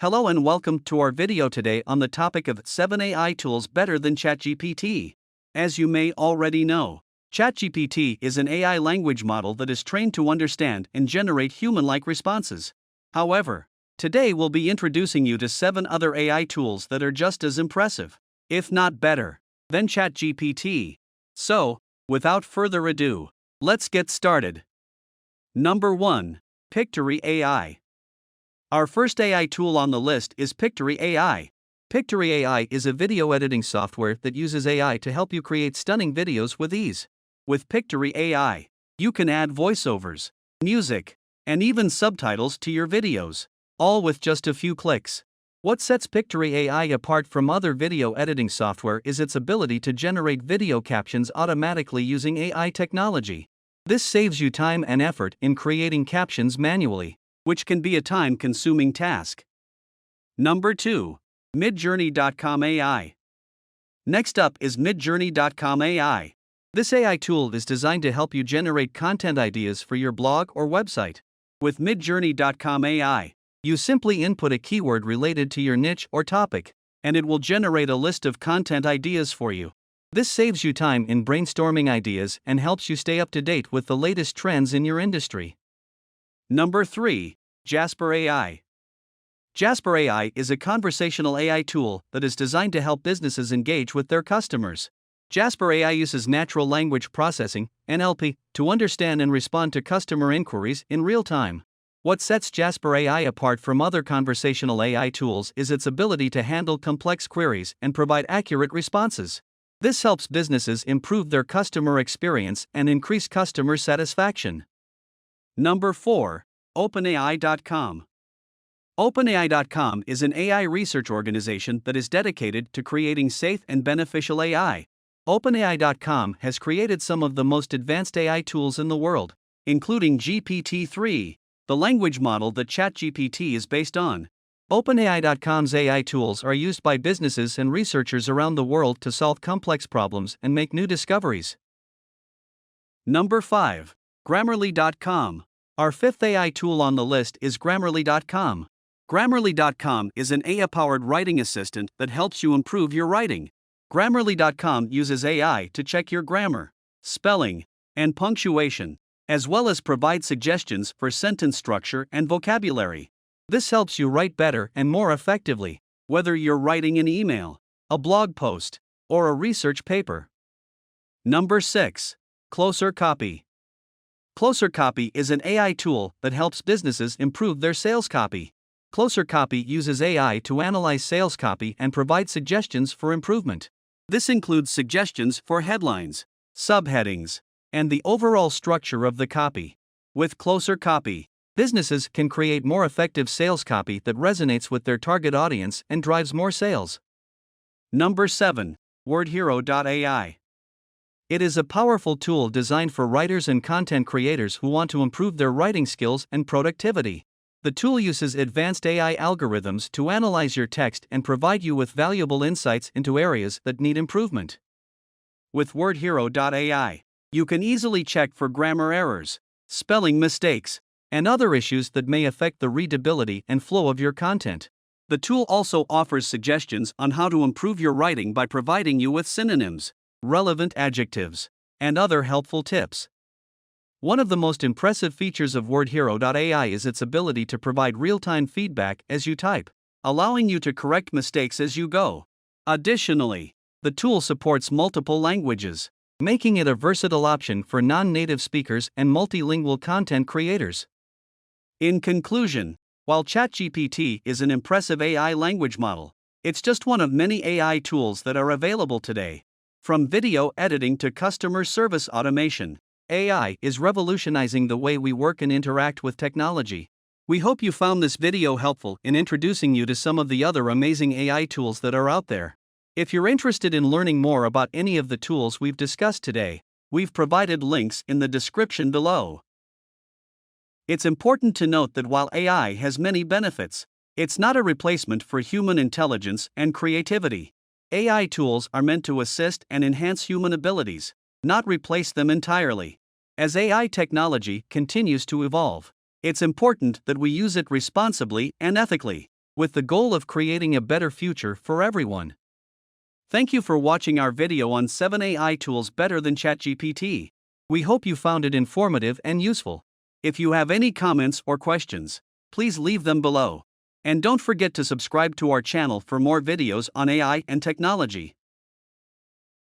Hello and welcome to our video today on the topic of 7 AI tools better than ChatGPT. As you may already know, ChatGPT is an AI language model that is trained to understand and generate human-like responses. However, today we'll be introducing you to 7 other AI tools that are just as impressive, if not better, than ChatGPT. So, without further ado, let's get started. Number 1. Pictory AI. Our first AI tool on the list is Pictory AI. Pictory AI is a video editing software that uses AI to help you create stunning videos with ease. With Pictory AI, you can add voiceovers, music, and even subtitles to your videos, all with just a few clicks. What sets Pictory AI apart from other video editing software is its ability to generate video captions automatically using AI technology. This saves you time and effort in creating captions manually, which can be a time-consuming task. Number 2. Midjourney.com AI. Next up is Midjourney.com AI. This AI tool is designed to help you generate content ideas for your blog or website. With Midjourney.com AI, you simply input a keyword related to your niche or topic, and it will generate a list of content ideas for you. This saves you time in brainstorming ideas and helps you stay up to date with the latest trends in your industry. Number 3. Jasper AI. Jasper AI is a conversational AI tool that is designed to help businesses engage with their customers. Jasper AI uses natural language processing, NLP, to understand and respond to customer inquiries in real time. What sets Jasper AI apart from other conversational AI tools is its ability to handle complex queries and provide accurate responses. This helps businesses improve their customer experience and increase customer satisfaction. Number 4. OpenAI.com. OpenAI.com is an AI research organization that is dedicated to creating safe and beneficial AI. OpenAI.com has created some of the most advanced AI tools in the world, including GPT-3, the language model that ChatGPT is based on. OpenAI.com's AI tools are used by businesses and researchers around the world to solve complex problems and make new discoveries. Number 5. Grammarly.com. Our fifth AI tool on the list is Grammarly.com. Grammarly.com is an AI-powered writing assistant that helps you improve your writing. Grammarly.com uses AI to check your grammar, spelling, and punctuation, as well as provide suggestions for sentence structure and vocabulary. This helps you write better and more effectively, whether you're writing an email, a blog post, or a research paper. Number 6. Closer Copy. Closer Copy is an AI tool that helps businesses improve their sales copy. Closer Copy uses AI to analyze sales copy and provide suggestions for improvement. This includes suggestions for headlines, subheadings, and the overall structure of the copy. With Closer Copy, businesses can create more effective sales copy that resonates with their target audience and drives more sales. Number 7. WordHero.ai. It is a powerful tool designed for writers and content creators who want to improve their writing skills and productivity. The tool uses advanced AI algorithms to analyze your text and provide you with valuable insights into areas that need improvement. With WordHero.ai, you can easily check for grammar errors, spelling mistakes, and other issues that may affect the readability and flow of your content. The tool also offers suggestions on how to improve your writing by providing you with synonyms, relevant adjectives, and other helpful tips. One of the most impressive features of WordHero.ai is its ability to provide real-time feedback as you type, allowing you to correct mistakes as you go. Additionally, the tool supports multiple languages, making it a versatile option for non-native speakers and multilingual content creators. In conclusion, while ChatGPT is an impressive AI language model, it's just one of many AI tools that are available today. From video editing to customer service automation, AI is revolutionizing the way we work and interact with technology. We hope you found this video helpful in introducing you to some of the other amazing AI tools that are out there. If you're interested in learning more about any of the tools we've discussed today, we've provided links in the description below. It's important to note that while AI has many benefits, it's not a replacement for human intelligence and creativity. AI tools are meant to assist and enhance human abilities, not replace them entirely. As AI technology continues to evolve, it's important that we use it responsibly and ethically. with the goal of creating a better future for everyone. Thank you for watching our video on 7 AI tools better than ChatGPT. We hope you found it informative and useful. If you have any comments or questions, please leave them below. And don't forget to subscribe to our channel for more videos on AI and technology.